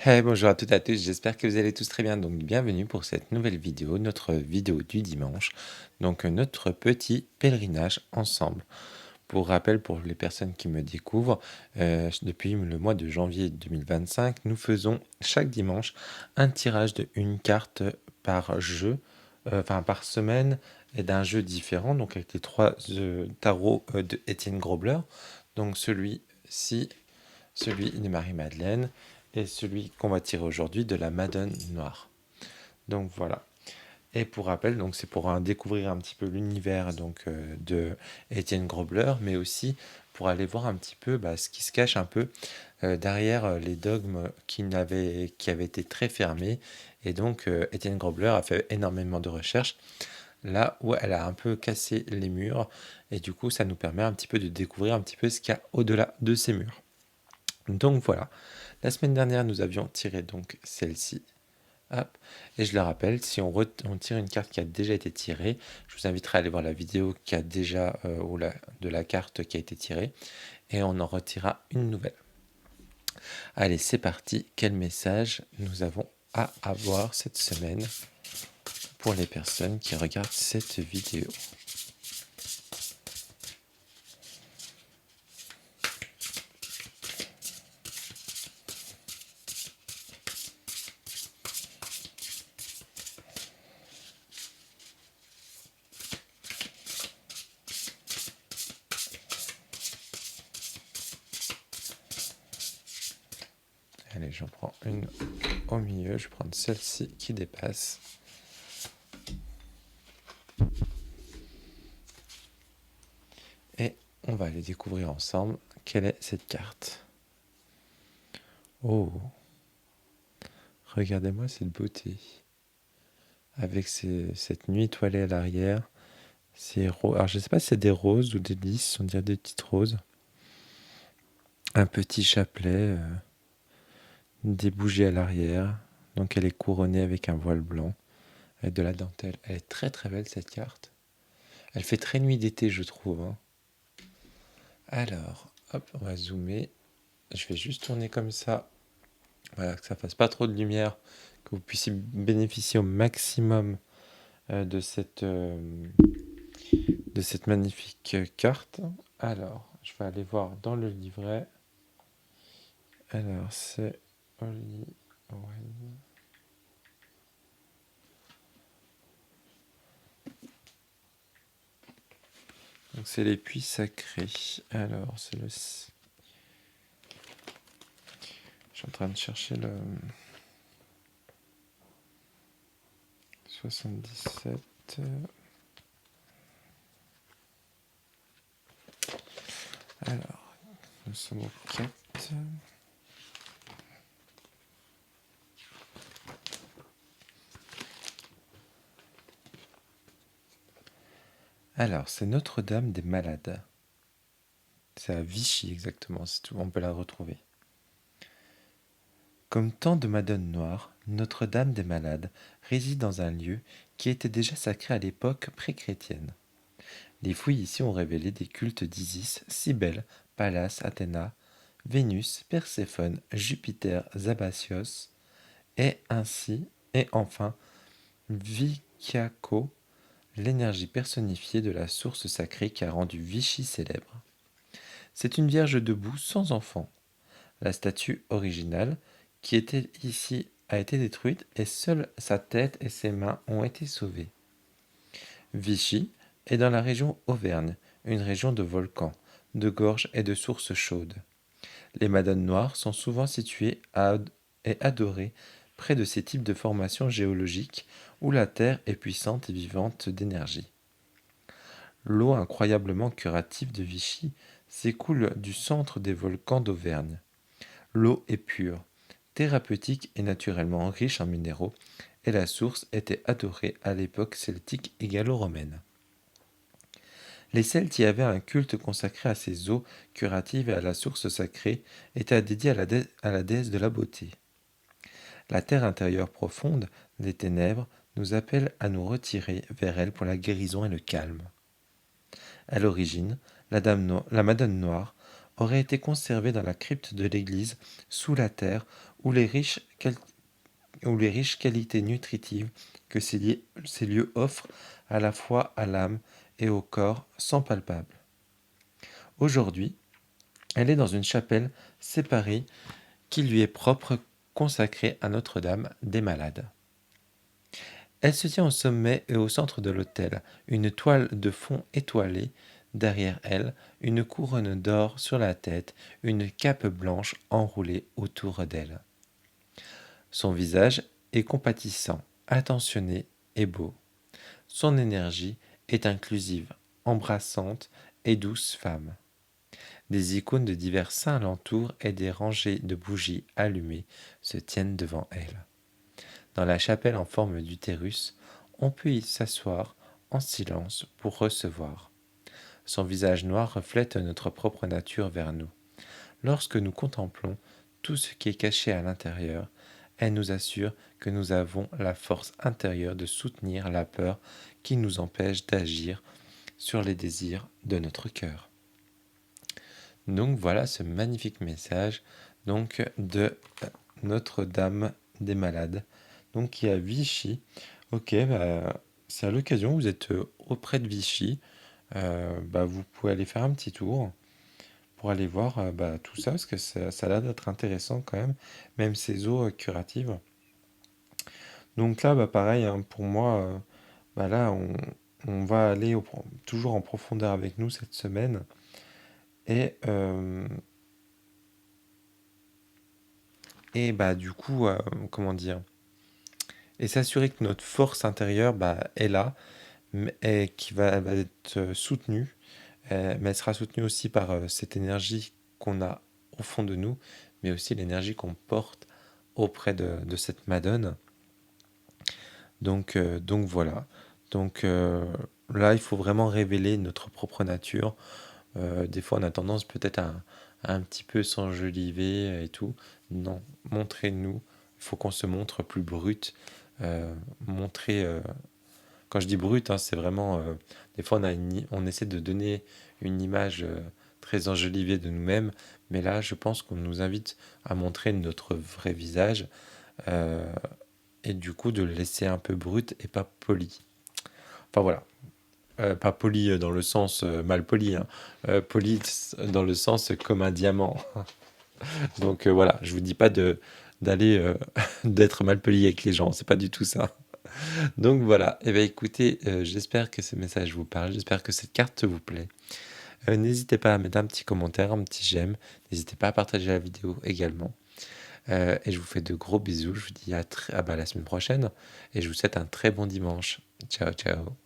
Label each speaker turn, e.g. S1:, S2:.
S1: Hey, bonjour à toutes et à tous, j'espère que vous allez tous très bien. Donc bienvenue pour cette nouvelle vidéo, notre vidéo du dimanche. Donc notre petit pèlerinage ensemble. Pour rappel, pour les personnes qui me découvrent, depuis le mois de janvier 2025, nous faisons chaque dimanche un tirage de une carte par jeu, enfin par semaine, et d'un jeu différent, donc avec les trois tarots de Étienne Grobler. Donc celui-ci, celui de Marie-Madeleine et celui qu'on va tirer aujourd'hui de la Madone Noire. Donc voilà. Et pour rappel, donc c'est pour découvrir un petit peu l'univers de Étienne Grobler, mais aussi pour aller voir un petit peu ce qui se cache un peu derrière les dogmes qui avaient été très fermés. Et donc Étienne Grobler a fait énormément de recherches là où elle a un peu cassé les murs. Et du coup, ça nous permet un petit peu de découvrir un petit peu ce qu'il y a au-delà de ces murs. Donc voilà, la semaine dernière, nous avions tiré donc celle-ci. Hop. Et je le rappelle, si on tire une carte qui a déjà été tirée, je vous inviterai à aller voir la vidéo qui a déjà de la carte qui a été tirée et on en retirera une nouvelle. Allez, c'est parti. Quel message nous avons à avoir cette semaine pour les personnes qui regardent cette vidéo? Allez, j'en prends une au milieu. Je vais prendre celle-ci qui dépasse. Et on va aller découvrir ensemble quelle est cette carte. Oh, regardez-moi cette beauté. Avec cette nuit étoilée à l'arrière. Alors je ne sais pas si c'est des roses ou des lys, on dirait des petites roses. Un petit chapelet, des bougies à l'arrière. Donc elle est couronnée avec un voile blanc, avec de la dentelle. Elle est très très belle cette carte. Elle fait très nuit d'été je trouve, hein. Alors, hop, on va zoomer. Je vais juste tourner comme ça. Voilà, que ça fasse pas trop de lumière, que vous puissiez bénéficier au maximum de cette magnifique carte. Alors, je vais aller voir dans le livret. Alors, c'est Holy One. Donc, c'est les puits sacrés. Alors, c'est le. Je suis en train de chercher le 77. Alors, nous sommes au 4. Alors, c'est Notre-Dame des Malades. C'est à Vichy exactement, on peut la retrouver. Comme tant de madones noires, Notre-Dame des Malades réside dans un lieu qui était déjà sacré à l'époque pré-chrétienne. Les fouilles ici ont révélé des cultes d'Isis, Cybèle, Pallas, Athéna, Vénus, Perséphone, Jupiter, Zabasios, et enfin Vikiako, l'énergie personnifiée de la source sacrée qui a rendu Vichy célèbre. C'est une vierge debout sans enfant. La statue originale, qui était ici, a été détruite et seule sa tête et ses mains ont été sauvées. Vichy est dans la région Auvergne, une région de volcans, de gorges et de sources chaudes. Les madones noires sont souvent situées et adorées près de ces types de formations géologiques où la terre est puissante et vivante d'énergie. L'eau incroyablement curative de Vichy s'écoule du centre des volcans d'Auvergne. L'eau est pure, thérapeutique et naturellement riche en minéraux, et la source était adorée à l'époque celtique et gallo-romaine. Les Celtes y avaient un culte consacré à ces eaux curatives et à la source sacrée, était dédié à la déesse de la beauté. La terre intérieure profonde, des ténèbres, nous appelle à nous retirer vers elle pour la guérison et le calme. À l'origine, la Madone Noire aurait été conservé dans la crypte de l'église, sous la terre, où les riches qualités nutritives que ces lieux offrent à la fois à l'âme et au corps sont palpables. Aujourd'hui, elle est dans une chapelle séparée qui lui est propre, consacrée à Notre-Dame des Malades. Elle se tient au sommet et au centre de l'autel, une toile de fond étoilée derrière elle, une couronne d'or sur la tête, une cape blanche enroulée autour d'elle. Son visage est compatissant, attentionné et beau. Son énergie est inclusive, embrassante et douce femme. Des icônes de divers saints l'entourent et des rangées de bougies allumées se tiennent devant elle. Dans la chapelle en forme d'utérus, on peut y s'asseoir en silence pour recevoir. Son visage noir reflète notre propre nature vers nous. Lorsque nous contemplons tout ce qui est caché à l'intérieur, elle nous assure que nous avons la force intérieure de soutenir la peur qui nous empêche d'agir sur les désirs de notre cœur. Donc voilà ce magnifique message donc de Notre-Dame des Malades, donc qui est à Vichy. Ok, bah, c'est à l'occasion, vous êtes auprès de Vichy, bah, vous pouvez aller faire un petit tour pour aller voir bah, tout ça, parce que ça a l'air d'être intéressant quand même ces eaux curatives. Donc là, bah, pareil, hein, pour moi, bah, là, on va aller toujours en profondeur avec nous cette semaine. Et, euh, et bah, du coup, comment dire? Et s'assurer que notre force intérieure bah, est là, et qui va être soutenue, mais elle sera soutenue aussi par cette énergie qu'on a au fond de nous, mais aussi l'énergie qu'on porte auprès de cette Madone. Donc voilà. Donc là, il faut vraiment révéler notre propre nature. Des fois, on a tendance peut-être à un petit peu s'enjoliver et tout. Non, montrez-nous. Il faut qu'on se montre plus brut. Montrer. Quand je dis brut, hein, c'est vraiment. Des fois, on essaie de donner une image très enjolivée de nous-mêmes. Mais là, je pense qu'on nous invite à montrer notre vrai visage. euh, et du coup, de le laisser un peu brut et pas poli. Enfin voilà. Pas poli dans le sens mal poli, hein. Poli dans le sens comme un diamant. Donc voilà, je vous dis pas d'aller d'être mal poli avec les gens, c'est pas du tout ça. Donc voilà, et bien écoutez, j'espère que ce message vous parle, j'espère que cette carte vous plaît. N'hésitez pas à mettre un petit commentaire, un petit j'aime, n'hésitez pas à partager la vidéo également. Et je vous fais de gros bisous, je vous dis à bah, la semaine prochaine, et je vous souhaite un très bon dimanche. Ciao ciao.